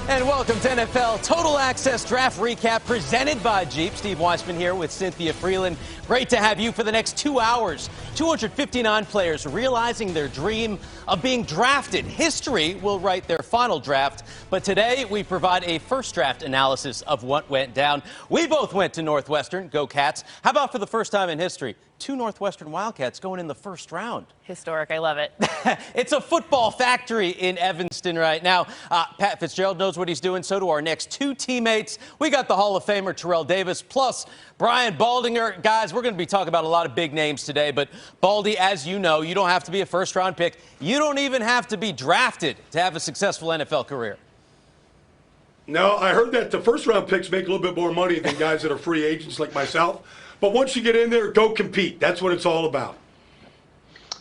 And welcome to NFL Total Access Draft Recap presented by Jeep. Steve Weissman here with Cynthia Freeland. Great to have you for the next 2 hours. 259 players realizing their dream of being drafted. History will write their final draft, but today we provide a first draft analysis of what went down. We both went to Northwestern. Go Cats. How about for the first time in history, 2 Northwestern Wildcats going in the first round? Historic. I love it. It's a football factory in Evanston right now. Pat Fitzgerald knows what he's doing. So do our next 2 teammates. We got the Hall of Famer Terrell Davis plus Brian Baldinger. Guys, we're going to be talking about a lot of big names today. But Baldy, as you know, you don't have to be a first-round pick. You don't even have to be drafted to have a successful NFL career. No, I heard that the first-round picks make a little bit more money than guys that are free agents like myself. But once you get in there, go compete. That's what it's all about.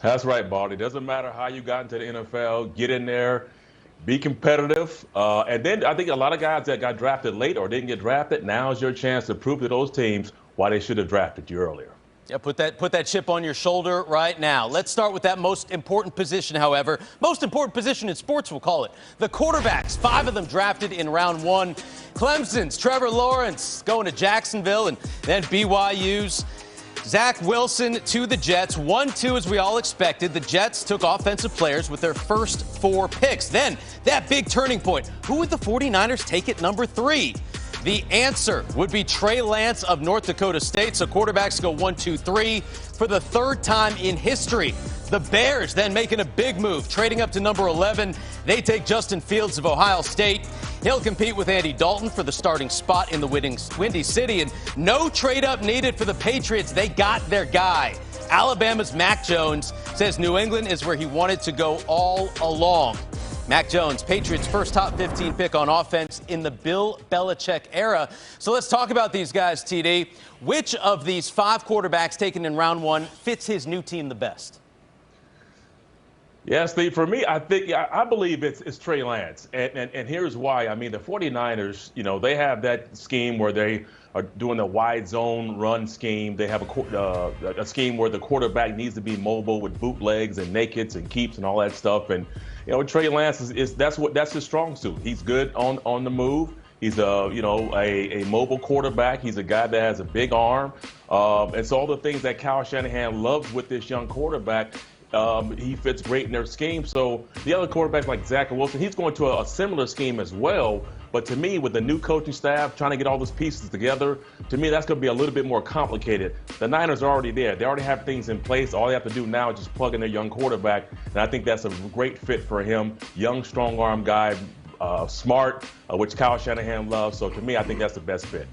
That's right, Baldy. Doesn't matter how you got into the NFL. Get in there, be competitive. And then I think a lot of guys that got drafted late or didn't get drafted, now is your chance to prove to those teams why they should have drafted you earlier. Yeah, put that chip on your shoulder right now. Let's start with that most important position, however. Most important position in sports, we'll call it. The quarterbacks, 5 of them drafted in round 1. Clemson's Trevor Lawrence going to Jacksonville, and then BYU's Zach Wilson to the Jets. 1-2 as we all expected. The Jets took offensive players with their first 4 picks. Then that big turning point. Who would the 49ers take at number 3? The answer would be Trey Lance of North Dakota State. So quarterbacks go 1, 2, 3 for the 3rd time in history. The Bears then making a big move, trading up to number 11. They take Justin Fields of Ohio State. He'll compete with Andy Dalton for the starting spot in the Windy City. And no trade up needed for the Patriots. They got their guy. Alabama's Mac Jones says New England is where he wanted to go all along. Mac Jones, Patriots' first top 15 pick on offense in the Bill Belichick era. So let's talk about these guys, TD. Which of these 5 quarterbacks taken in round 1 fits his new team the best? Yeah, Steve, for me, I believe it's Trey Lance. And here's why. I mean, the 49ers, they have that scheme where they are doing a wide zone run scheme. They have a scheme where the quarterback needs to be mobile with bootlegs and nakeds and keeps and all that stuff. And Trey Lance that's his strong suit. He's good on the move. He's a mobile quarterback. He's a guy that has a big arm. And so all the things that Kyle Shanahan loves with this young quarterback, he fits great in their scheme. So the other quarterbacks like Zach Wilson, he's going to a similar scheme as well. But to me, with the new coaching staff trying to get all those pieces together, to me, that's going to be a little bit more complicated. The Niners are already there. They already have things in place. All they have to do now is just plug in their young quarterback. And I think that's a great fit for him. Young, strong arm guy, smart, which Kyle Shanahan loves. So to me, I think that's the best fit.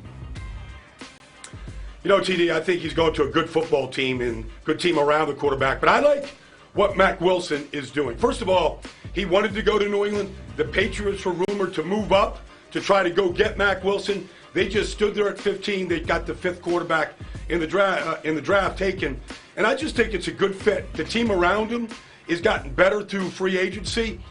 TD, I think he's going to a good football team and good team around the quarterback. But I like what Mac Wilson is doing. First of all, he wanted to go to New England. The Patriots were rumored to move up to try to go get Mac Wilson. They just stood there at 15. They got the 5th quarterback in the draft taken. And I just think it's a good fit. The team around him has gotten better through free agency.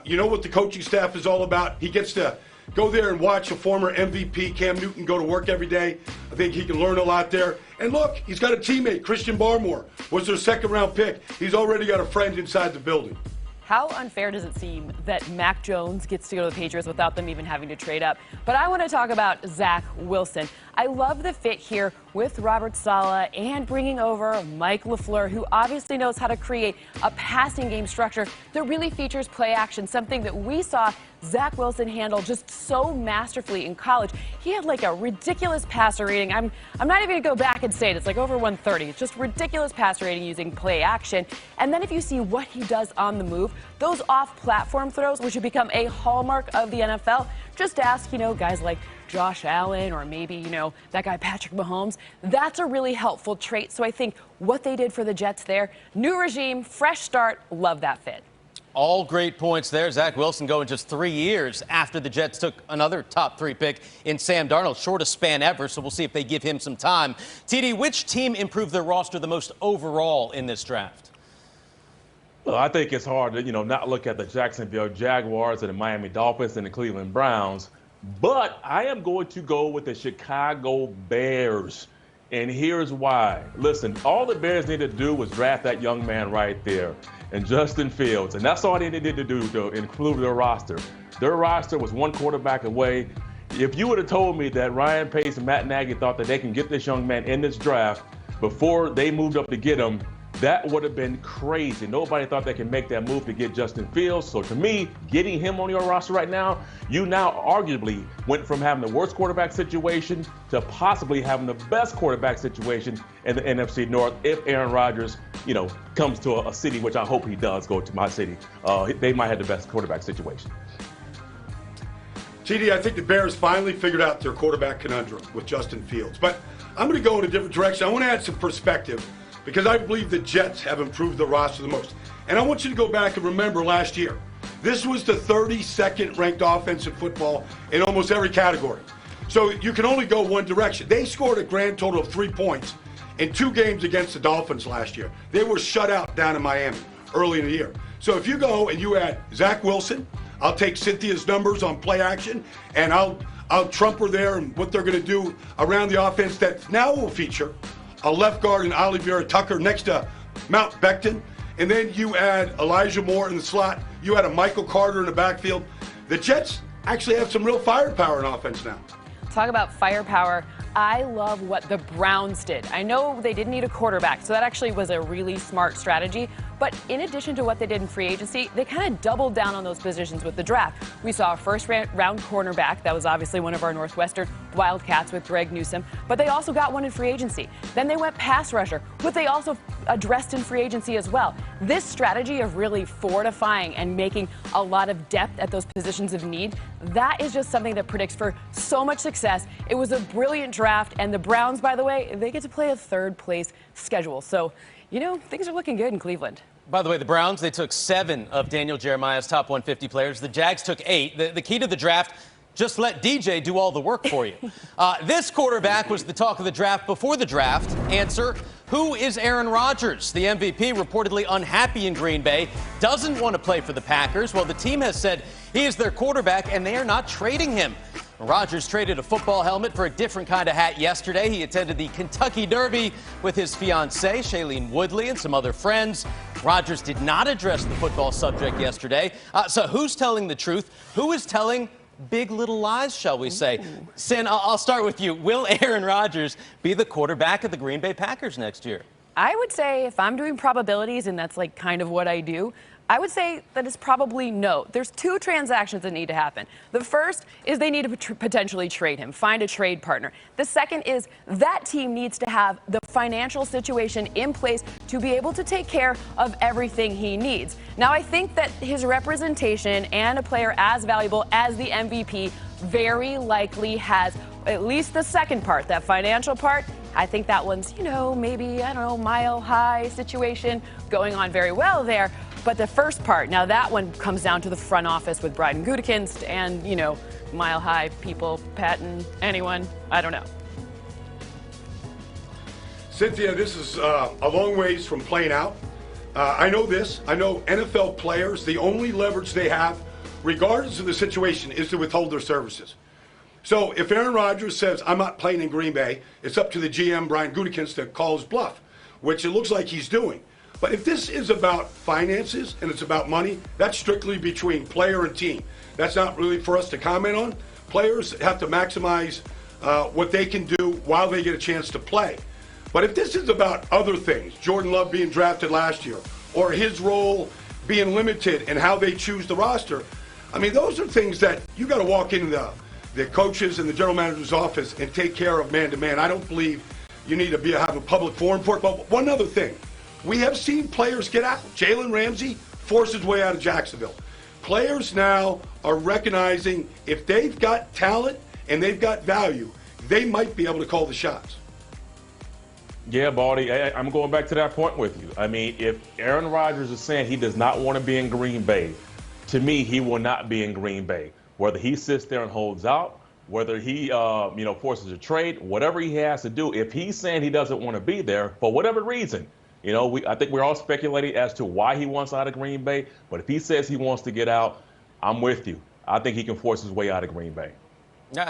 You know what the coaching staff is all about. He gets to go there and watch a former MVP, Cam Newton, go to work every day. I think he can learn a lot there. And look, he's got a teammate, Christian Barmore, was their 2nd-round pick. He's already got a friend inside the building. How unfair does it seem that Mac Jones gets to go to the Patriots without them even having to trade up? But I want to talk about Zach Wilson. I love the fit here with Robert Saleh and bringing over Mike LaFleur, who obviously knows how to create a passing game structure that really features play action, something that we saw Zach Wilson handle just so masterfully in college. He had like a ridiculous passer rating. I'm not even going to go back and say it. It's like over 130. It's just ridiculous passer rating using play action. And then if you see what he does on the move, those off-platform throws, which have become a hallmark of the NFL, just ask, guys like Josh Allen or maybe, that guy Patrick Mahomes. That's a really helpful trait. So I think what they did for the Jets there, new regime, fresh start, love that fit. All great points there. Zach Wilson going just 3 years after the Jets took another top 3 pick in Sam Darnold, shortest span ever, so we'll see if they give him some time. TD, which team improved their roster the most overall in this draft? Well, I think it's hard to, not look at the Jacksonville Jaguars and the Miami Dolphins and the Cleveland Browns, but I am going to go with the Chicago Bears. And here's why. Listen, all the Bears needed to do was draft that young man right there. and Justin Fields. And that's all they needed to do to include their roster. Their roster was one quarterback away. If you would have told me that Ryan Pace and Matt Nagy thought that they can get this young man in this draft before they moved up to get him, that would have been crazy. Nobody thought they could make that move to get Justin Fields. So to me, getting him on your roster right now, you now arguably went from having the worst quarterback situation to possibly having the best quarterback situation in the NFC North if Aaron Rodgers, comes to a city, which I hope he does go to my city. They might have the best quarterback situation. TD, I think the Bears finally figured out their quarterback conundrum with Justin Fields. But I'm going to go in a different direction. I want to add some perspective because I believe the Jets have improved the roster the most. And I want you to go back and remember last year. This was the 32nd ranked offense in football in almost every category. So you can only go one direction. They scored a grand total of 3 points in 2 games against the Dolphins last year. They were shut out down in Miami early in the year. So if you go and you add Zach Wilson, I'll take Cynthia's numbers on play action, and I'll trump her there and what they're going to do around the offense that now will feature a left guard in Olivier Tucker next to Mount Becton. And then you add Elijah Moore in the slot. You add a Michael Carter in the backfield. The Jets actually have some real firepower in offense now. Talk about firepower. I love what the Browns did. I know they didn't need a quarterback, so that actually was a really smart strategy. But in addition to what they did in free agency, they kind of doubled down on those positions with the draft. We saw a first-round cornerback. That was obviously one of our Northwestern Wildcats with Greg Newsome. But they also got one in free agency. Then they went pass rusher, which they also addressed in free agency as well. This strategy of really fortifying and making a lot of depth at those positions of need, that is just something that predicts for so much success. It was a brilliant draft, and the Browns, by the way, they get to play a third-place schedule. So, things are looking good in Cleveland. By the way, the Browns, they took 7 of Daniel Jeremiah's top 150 players. The Jags took 8. The key to the draft, just let DJ do all the work for you. This quarterback was the talk of the draft before the draft. Answer, who is Aaron Rodgers? The MVP reportedly unhappy in Green Bay, doesn't want to play for the Packers. Well, the team has said he is their quarterback, and they are not trading him. Rodgers traded a football helmet for a different kind of hat yesterday. He attended the Kentucky Derby with his fiancée, Shailene Woodley, and some other friends. Rodgers did not address the football subject yesterday. So who's telling the truth? Who is telling big little lies, shall we say? Sin, I'll start with you. Will Aaron Rodgers be the quarterback of the Green Bay Packers next year? I would say if I'm doing probabilities, and that's like kind of what I do, I would say that it's probably no. There's 2 transactions that need to happen. The first is they need to potentially trade him, find a trade partner. The second is that team needs to have the financial situation in place to be able to take care of everything he needs. Now, I think that his representation and a player as valuable as the MVP very likely has at least the second part, that financial part. I think that one's, maybe, mile high situation going on very well there. But the first part, now that one comes down to the front office with Bryden Gutekunst and, mile high people, Patton, anyone, I don't know. Cynthia, this is a long ways from playing out. I know this. I know NFL players, the only leverage they have, regardless of the situation, is to withhold their services. So if Aaron Rodgers says, I'm not playing in Green Bay, it's up to the GM, Bryden Gutekunst, to call his bluff, which it looks like he's doing. But if this is about finances and it's about money, that's strictly between player and team. That's not really for us to comment on. Players have to maximize what they can do while they get a chance to play. But if this is about other things, Jordan Love being drafted last year, or his role being limited and how they choose the roster, those are things that you got to walk into the coaches and the general manager's office and take care of man to man. I don't believe you need to have a public forum for it. But one other thing. We have seen players get out. Jalen Ramsey forced his way out of Jacksonville. Players now are recognizing if they've got talent and they've got value, they might be able to call the shots. Yeah, Baldy, I'm going back to that point with you. If Aaron Rodgers is saying he does not want to be in Green Bay, to me, he will not be in Green Bay. Whether he sits there and holds out, whether he, forces a trade, whatever he has to do, if he's saying he doesn't want to be there for whatever reason, I think we're all speculating as to why he wants out of Green Bay. But if he says he wants to get out, I'm with you. I think he can force his way out of Green Bay.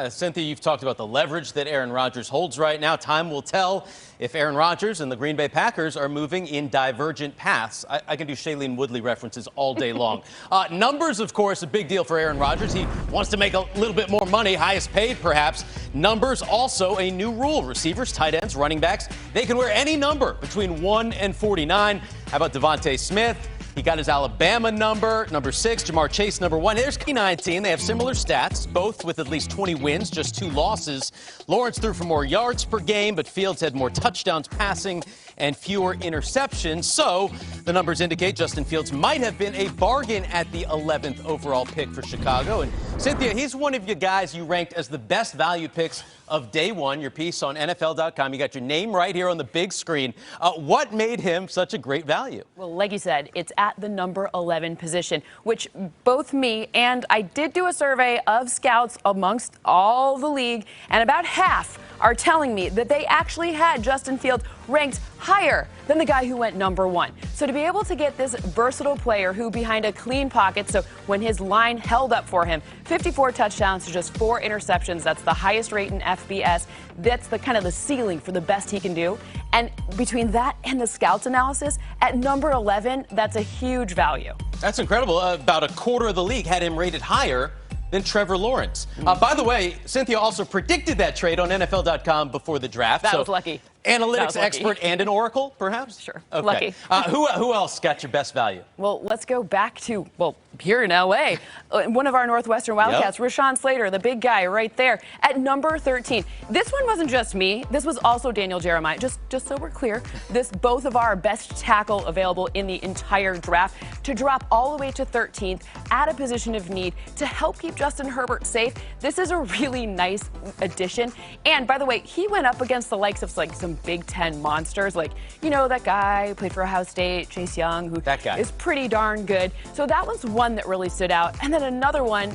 Cynthia, you've talked about the leverage that Aaron Rodgers holds right now. Time will tell if Aaron Rodgers and the Green Bay Packers are moving in divergent paths. I can do Shailene Woodley references all day long. Numbers, of course, a big deal for Aaron Rodgers. He wants to make a little bit more money, highest paid perhaps. Numbers, also a new rule. Receivers, tight ends, running backs, they can wear any number between 1 and 49. How about Devontae Smith? He got his Alabama number 6, Jamar Chase number 1. There's 19. They have similar stats, both with at least 20 wins, just 2 losses. Lawrence threw for more yards per game, but Fields had more touchdowns passing and fewer interceptions. So the numbers indicate Justin Fields might have been a bargain at the 11th overall pick for Chicago. And Cynthia, he's one of you guys you ranked as the best value picks of day one, your piece on NFL.com. You got your name right here on the big screen. What made him such a great value? Well, like you said, it's at the number 11 position, which both me and I did do a survey of scouts amongst all the league, and about half are telling me that they actually had Justin Fields ranked higher than the guy who went number 1. So to be able to get this versatile player who behind a clean pocket, so when his line held up for him, 54 touchdowns to just 4 interceptions, that's the highest rate in FBS. That's the kind of the ceiling for the best he can do. And between that and the scouts analysis, at number 11, that's a huge value. That's incredible. About a quarter of the league had him rated higher than Trevor Lawrence. By the way, Cynthia also predicted that trade on NFL.com before the draft. That was lucky. Analytics expert and an oracle, perhaps? Sure. Okay. Lucky. Who else got your best value? Well, let's go back to, here in L.A., one of our Northwestern Wildcats, Rashawn Slater, the big guy right there, at number 13. This one wasn't just me. This was also Daniel Jeremiah. Just so we're clear, both of our best tackle available in the entire draft to drop all the way to 13th at a position of need to help keep Justin Herbert safe. This is a really nice addition. And by the way, he went up against the likes of some Big Ten monsters, like, that guy who played for Ohio State, Chase Young, who is pretty darn good. So that was one that really stood out. And then another one,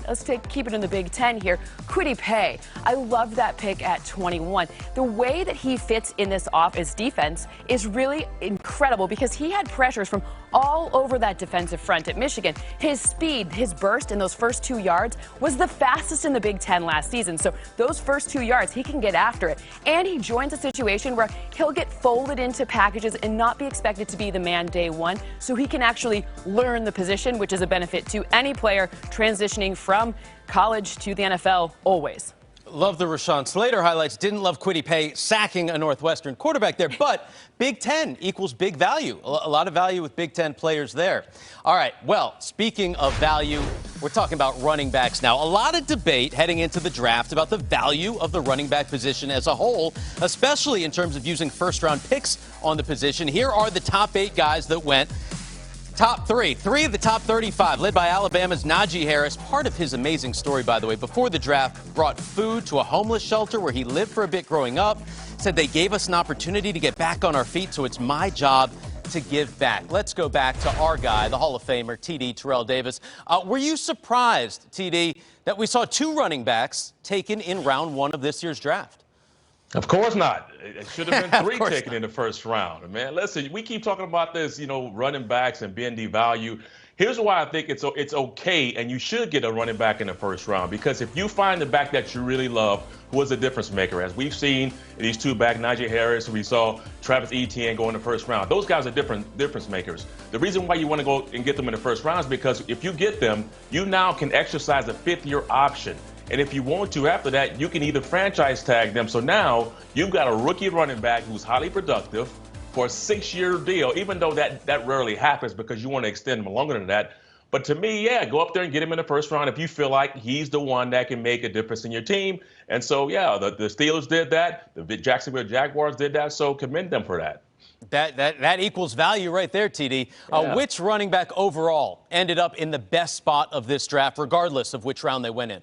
keep it in the Big Ten here, Kwity Paye. I love that pick at 21. The way that he fits in this defense is really incredible because he had pressures from all over that defensive front at Michigan. His speed, his burst in those first 2 yards was the fastest in the Big Ten last season. So those first 2 yards, he can get after it. And he joins a situation where he'll get folded into packages and not be expected to be the man day one. So he can actually learn the position, which is a benefit to any player transitioning from college to the NFL always. Love the Rashawn Slater highlights. Didn't love Kwity Paye sacking a Northwestern quarterback there, but Big Ten equals big value. A lot of value with Big Ten players there. All right, well, speaking of value, we're talking about running backs now. A lot of debate heading into the draft about the value of the running back position as a whole, especially in terms of using first-round picks on the position. Here are the top 8 guys that went. Top 3 of the top 35, led by Alabama's Najee Harris. Part of his amazing story, by the way, before the draft, brought food to a homeless shelter where he lived for a bit growing up. Said they gave us an opportunity to get back on our feet, so it's my job to give back. Let's go back to our guy, the Hall of Famer, TD, Terrell Davis. Were you surprised, TD, that we saw 2 running backs taken in round 1 of this year's draft? Of course not. It should have been 3 taken in the first round. Man, listen, we keep talking about this, running backs and being devalued. Here's why I think it's okay, and you should get a running back in the first round, because if you find the back that you really love, who is a difference maker, as we've seen these 2 back, Najee Harris, we saw Travis Etienne go in the first round. Those guys are difference makers. The reason why you want to go and get them in the first round is because if you get them, you now can exercise a 5th-year option. And if you want to, after that, you can either franchise tag them. So now you've got a rookie running back who's highly productive for a 6-year deal, even though that rarely happens because you want to extend them longer than that. But to me, go up there and get him in the first round if you feel like he's the one that can make a difference in your team. And so, the Steelers did that. The Jacksonville Jaguars did that. So commend them for that. That equals value right there, TD. Which running back overall ended up in the best spot of this draft, regardless of which round they went in?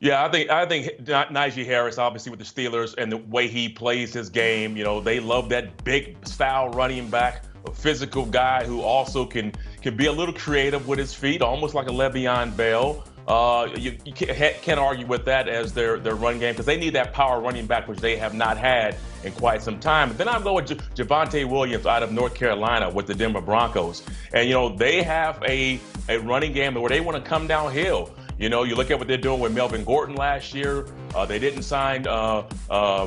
Yeah, I think Najee Harris, obviously with the Steelers and the way he plays his game, they love that big style running back, a physical guy who also can be a little creative with his feet, almost like a Le'Veon Bell. You can't argue with that as their run game, because they need that power running back, which they have not had in quite some time. But then I'll go with Javonte Williams out of North Carolina with the Denver Broncos. And, they have a running game where they want to come downhill. You know, you look at what they're doing with Melvin Gordon last year. They didn't sign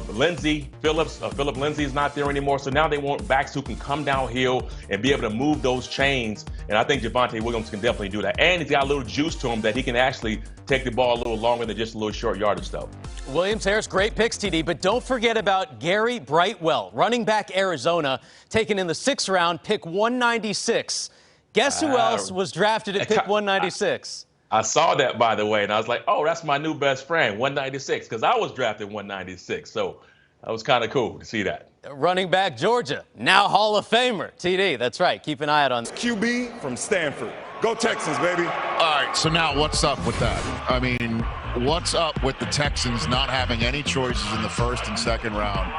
Lindsey Phillips. Philip Lindsey is not there anymore. So now they want backs who can come downhill and be able to move those chains. And I think Javonte Williams can definitely do that. And he's got a little juice to him that he can actually take the ball a little longer than just a little short yardage stuff. Williams-Harris, great picks, TD. But don't forget about Gary Brightwell, running back Arizona, taken in the 6th round, pick 196. Guess who else was drafted at pick 196? I saw that, by the way, and I was like, oh, that's my new best friend, 196, because I was drafted 196. So that was kind of cool to see that. Running back Georgia, now Hall of Famer, TD. That's right. Keep an eye out on QB from Stanford. Go Texans, baby. All right, so now what's up with that? I mean, what's up with the Texans not having any choices in the 1st and 2nd round?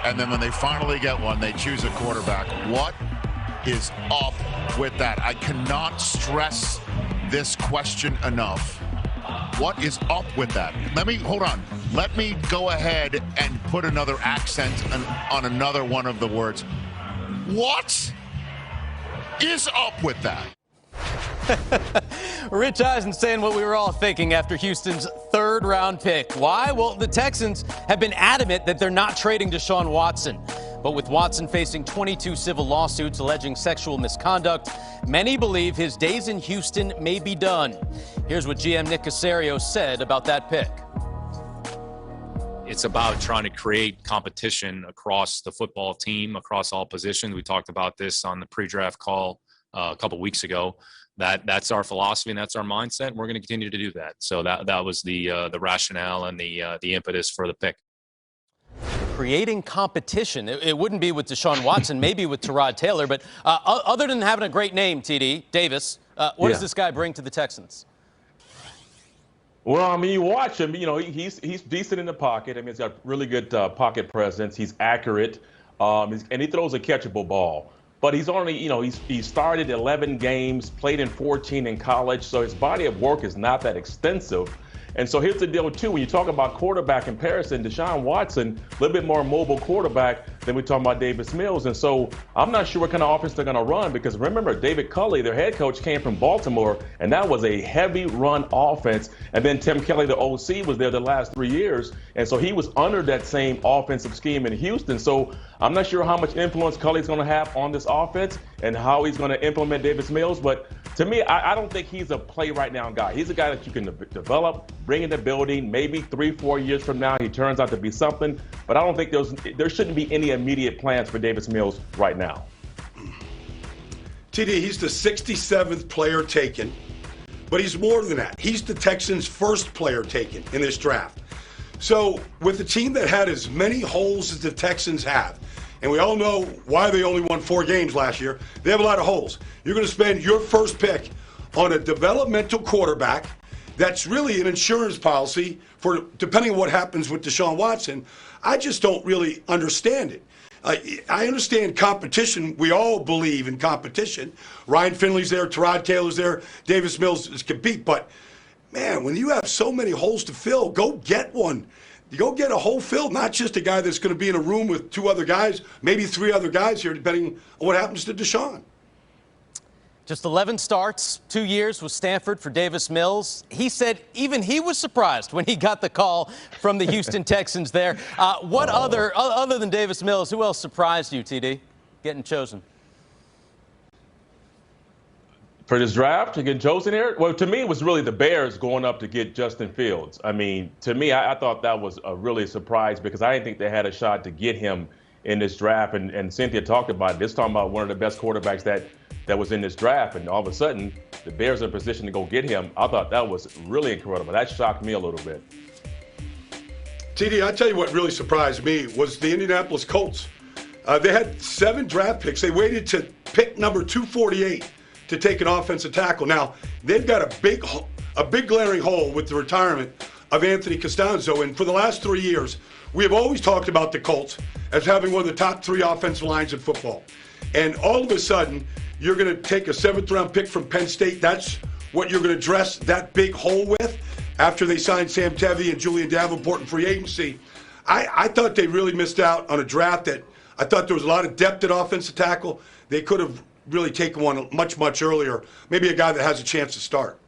And then when they finally get one, they choose a quarterback. What is up with that? I cannot stress this question enough. What is up with that? Hold on. Let me go ahead and put another accent on another one of the words. What is up with that? Rich Eisen saying what we were all thinking after Houston's 3rd round pick. Why? Well, the Texans have been adamant that they're not trading Deshaun Watson. But with Watson facing 22 civil lawsuits alleging sexual misconduct, many believe his days in Houston may be done. Here's what GM Nick Caserio said about that pick. It's about trying to create competition across the football team, across all positions. We talked about this on the pre-draft call a couple weeks ago. That's our philosophy and that's our mindset. And we're going to continue to do that. So that was the rationale and the impetus for the pick. Creating competition. It wouldn't be with Deshaun Watson, maybe with Tyrod Taylor. But other than having a great name, TD, Davis, what does this guy bring to the Texans? Well, I mean, you watch him, you know, he's decent in the pocket. I mean, he's got really good pocket presence. He's accurate, and he throws a catchable ball. But he's only, you know, he started 11 games, played in 14 in college, so his body of work is not that extensive. And so here's the deal, too. When you talk about quarterback comparison, Deshaun Watson, a little bit more mobile quarterback than we're talking about Davis Mills. And so I'm not sure what kind of offense they're going to run because remember, David Culley, their head coach, came from Baltimore, and that was a heavy run offense. And then Tim Kelly, the OC, was there the last 3 years. And so he was under that same offensive scheme in Houston. So I'm not sure how much influence Culley's going to have on this offense and how he's going to implement Davis Mills. But to me, I don't think he's a play right now guy. He's a guy that you can develop, bring in the building. Maybe 3-4 years from now, he turns out to be something. But I don't think there shouldn't be any immediate plans for Davis Mills right now. TD, he's the 67th player taken, but he's more than that. He's the Texans' first player taken in this draft. So with a team that had as many holes as the Texans have, and we all know why they only won 4 games last year, they have a lot of holes. You're going to spend your first pick on a developmental quarterback that's really an insurance policy for depending on what happens with Deshaun Watson. I just don't really understand it. I understand competition. We all believe in competition. Ryan Finley's there, Tyrod Taylor's there, Davis Mills is compete. But, man, when you have so many holes to fill, go get one. You go get a hole filled, not just a guy that's going to be in a room with 2 other guys, maybe 3 other guys here, depending on what happens to Deshaun. Just 11 starts, 2 years with Stanford for Davis Mills. He said even he was surprised when he got the call from the Houston Texans there. Other than Davis Mills, who else surprised you, TD, getting chosen? For this draft, to get chosen here? Well, to me, it was really the Bears going up to get Justin Fields. I mean, to me, I thought that was a really surprise because I didn't think they had a shot to get him in this draft. And Cynthia talked about it. This talking about one of the best quarterbacks that was in this draft. And all of a sudden, the Bears are in position to go get him. I thought that was really incredible. That shocked me a little bit. TD, I tell you what really surprised me was the Indianapolis Colts. They had 7 draft picks. They waited to pick number 248 to take an offensive tackle. Now, they've got a big glaring hole with the retirement of Anthony Costanzo. And for the last 3 years, we have always talked about the Colts as having one of the top 3 offensive lines in football. And all of a sudden, you're going to take a 7th-round pick from Penn State. That's what you're going to address that big hole with after they signed Sam Tevi and Julian Davenport in free agency. I thought they really missed out on a draft that I thought there was a lot of depth at offensive tackle. They could have really taken one much, much earlier. Maybe a guy that has a chance to start.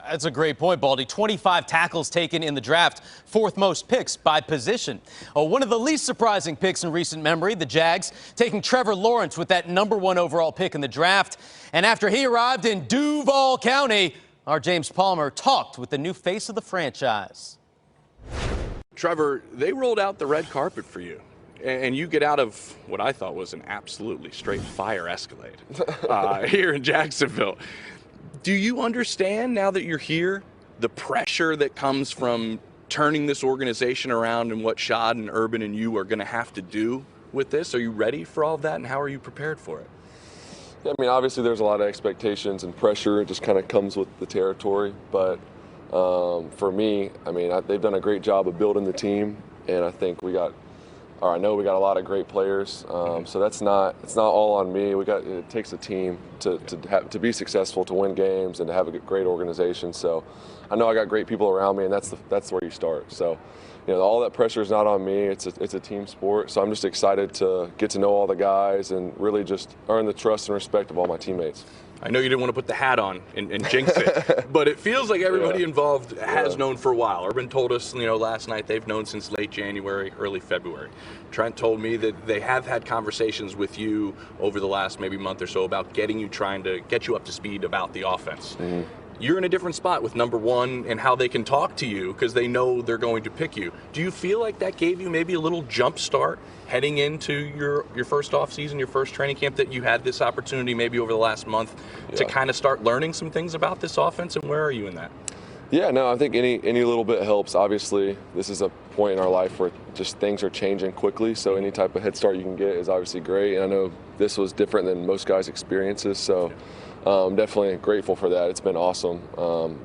That's a great point, Baldy. 25 tackles taken in the draft, fourth most picks by position. One of the least surprising picks in recent memory, the Jags taking Trevor Lawrence with that #1 overall pick in the draft. And after he arrived in Duval County, our James Palmer talked with the new face of the franchise. Trevor, they rolled out the red carpet for you, and you get out of what I thought was an absolutely straight fire escalade here in Jacksonville. Do you understand now that you're here the pressure that comes from turning this organization around and what Shad and Urban and you are going to have to do with this? Are you ready for all of that, and how are you prepared for it? Yeah, I mean, obviously there's a lot of expectations and pressure. It just kind of comes with the territory. But for me, I mean, they've done a great job of building the team, and I think I know we got a lot of great players. So it's not all on me. It takes a team to be successful, to win games, and to have a great organization. So I know I got great people around me, and that's where you start. So, all that pressure is not on me. It's a team sport. So I'm just excited to get to know all the guys and really just earn the trust and respect of all my teammates. I know you didn't want to put the hat on and jinx it, but it feels like everybody involved has known for a while. Urban told us, last night they've known since late January, early February. Trent told me that they have had conversations with you over the last maybe month or so about trying to get you up to speed about the offense. Mm-hmm. You're in a different spot with #1 and how they can talk to you because they know they're going to pick you. Do you feel like that gave you maybe a little jump start heading into your first offseason, your first training camp, that you had this opportunity maybe over the last month to kind of start learning some things about this offense, and where are you in that? Yeah, no, I think any little bit helps. Obviously, this is a point in our life where just things are changing quickly, so any type of head start you can get is obviously great. And I know this was different than most guys' experiences, so definitely grateful for that. It's been awesome.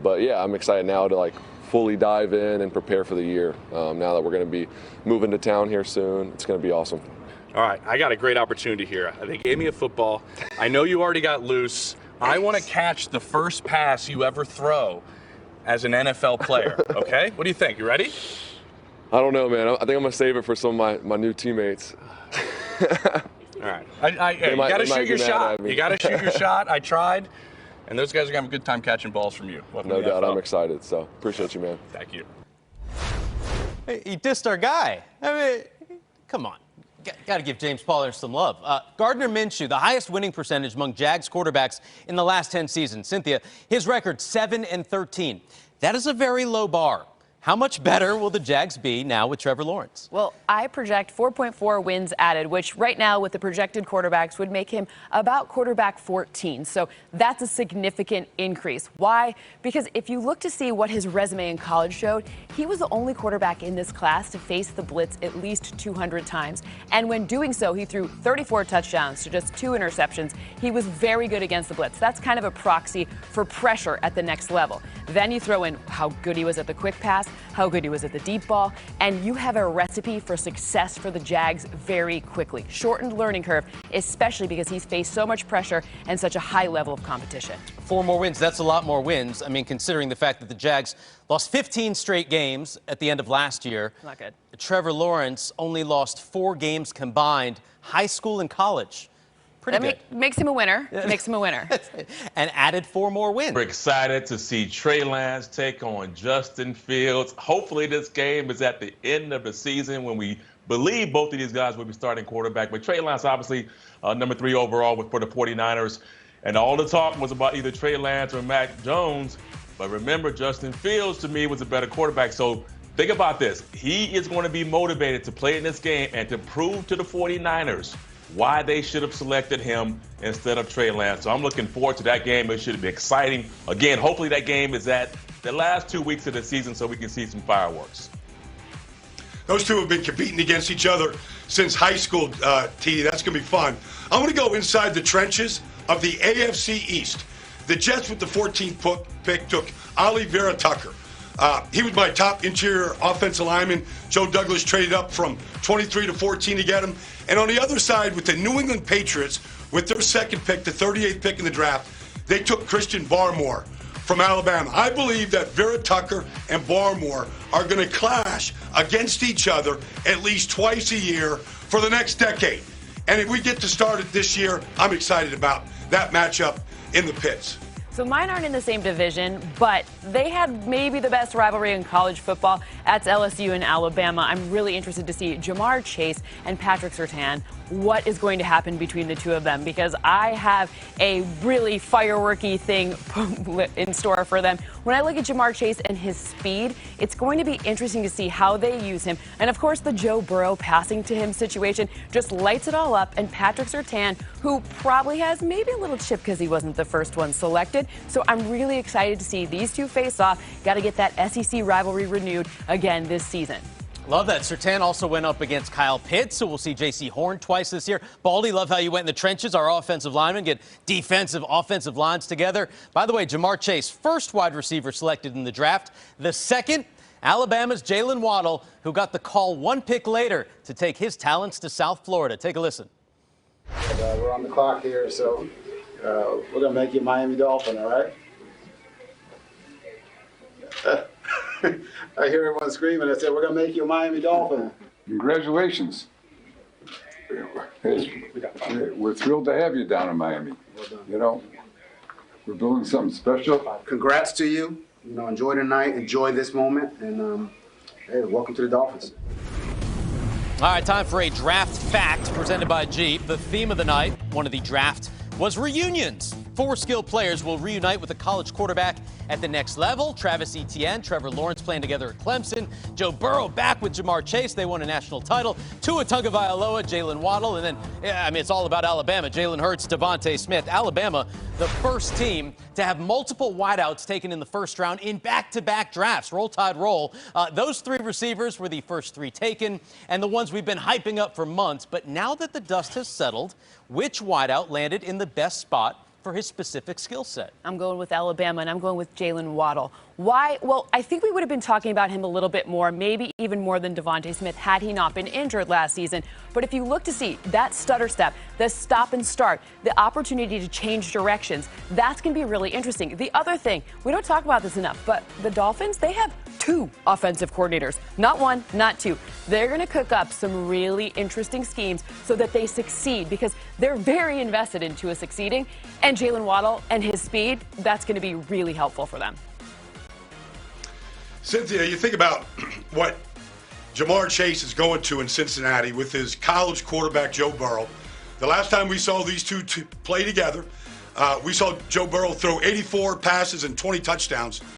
But yeah, I'm excited now to fully dive in and prepare for the year. Now that we're going to be moving to town here soon, it's going to be awesome. All right, I got a great opportunity here. They gave me a football. I know you already got loose. I want to catch the first pass you ever throw as an NFL player, okay? What do you think? You ready? I don't know, man. I think I'm going to save it for some of my new teammates. All right. You got to shoot your shot. You got to shoot your shot. I tried. And those guys are going to have a good time catching balls from you. No doubt. I'm excited. So appreciate you, man. Thank you. Hey, he dissed our guy. I mean, come on. Got to give James Palmer some love. Gardner Minshew, the highest winning percentage among Jags quarterbacks in the last 10 seasons. Cynthia, his record 7-13. That is a very low bar. How much better will the Jags be now with Trevor Lawrence? Well, I project 4.4 wins added, which right now with the projected quarterbacks would make him about quarterback 14. So that's a significant increase. Why? Because if you look to see what his resume in college showed, he was the only quarterback in this class to face the blitz at least 200 times. And when doing so, he threw 34 touchdowns to just 2 interceptions. He was very good against the blitz. That's kind of a proxy for pressure at the next level. Then you throw in how good he was at the quick pass, how good he was at the deep ball, and you have a recipe for success for the Jags very quickly. Shortened learning curve, especially because he's faced so much pressure and such a high level of competition. 4 more wins, that's a lot more wins. I mean, considering the fact that the Jags lost 15 straight games at the end of last year. Not good. Trevor Lawrence only lost 4 games combined, high school and college. Pretty good. Makes him a winner. Makes him a winner. And added 4 more wins. We're excited to see Trey Lance take on Justin Fields. Hopefully this game is at the end of the season when we believe both of these guys will be starting quarterback. But Trey Lance, obviously, number 3 overall for the 49ers. And all the talk was about either Trey Lance or Mac Jones. But remember, Justin Fields, to me, was a better quarterback. So think about this. He is going to be motivated to play in this game and to prove to the 49ers why they should have selected him instead of Trey Lance. So I'm looking forward to that game. It should be exciting. Again, hopefully that game is at the last 2 weeks of the season so we can see some fireworks. Those two have been competing against each other since high school, T. That's going to be fun. I'm going to go inside the trenches of the AFC East. The Jets with the 14th pick took Ali Vera-Tucker. He was my top interior offensive lineman. Joe Douglas traded up from 23 to 14 to get him. And on the other side, with the New England Patriots, with their second pick, the 38th pick in the draft, they took Christian Barmore from Alabama. I believe that Vera-Tucker and Barmore are going to clash against each other at least twice a year for the next decade. And if we get to start it this year, I'm excited about that matchup in the pits. So mine aren't in the same division, but they had maybe the best rivalry in college football. That's LSU and Alabama. I'm really interested to see Jamar Chase and Patrick Surtain. What is going to happen between the two of them? Because I have a really fireworky thing in store for them. When I look at Jamar Chase and his speed, it's going to be interesting to see how they use him. And of course, the Joe Burrow passing to him situation just lights it all up. And Patrick Surtain, who probably has maybe a little chip because he wasn't the first one selected. So I'm really excited to see these two face off. Got to get that SEC rivalry renewed again this season. Love that. Surtain also went up against Kyle Pitts, so we'll see J.C. Horn twice this year. Baldy, love how you went in the trenches. Our offensive linemen get defensive, offensive lines together. By the way, Jamar Chase, first wide receiver selected in the draft. The second, Alabama's Jalen Waddle, who got the call one pick later to take his talents to South Florida. Take a listen. We're on the clock here, so we're going to make you Miami Dolphin, all right? I hear everyone screaming. I said, we're going to make you a Miami Dolphin. Congratulations. We're thrilled to have you down in Miami. You know, we're building something special. Congrats to you. You know, enjoy the night, enjoy this moment, and hey, welcome to the Dolphins. All right, time for a draft fact presented by Jeep. The theme of the night, one of the draft, was reunions. 4 skilled players will reunite with a college quarterback at the next level. Travis Etienne, Trevor Lawrence playing together at Clemson. Joe Burrow back with Jamar Chase. They won a national title. Tua Tagovailoa, Jalen Waddle. And then, it's all about Alabama. Jalen Hurts, Devontae Smith. Alabama, the first team to have multiple wideouts taken in the first round in back-to-back drafts. Roll Tide roll. Those 3 receivers were the first 3 taken and the ones we've been hyping up for months. But now that the dust has settled, which wideout landed in the best spot for his specific skill set? I'm going with Alabama, and I'm going with Jalen Waddle. Why? Well, I think we would have been talking about him a little bit more, maybe even more than Devontae Smith had he not been injured last season. But if you look to see that stutter step, the stop and start, the opportunity to change directions, that's going to be really interesting. The other thing, we don't talk about this enough, but the Dolphins, they have 2 offensive coordinators. Not 1, not 2. They're going to cook up some really interesting schemes so that they succeed because they're very invested in Tua succeeding. And Jalen Waddle and his speed, that's going to be really helpful for them. Cynthia, you think about what Jamar Chase is going to in Cincinnati with his college quarterback, Joe Burrow. The last time we saw these two play together, we saw Joe Burrow throw 84 passes and 20 touchdowns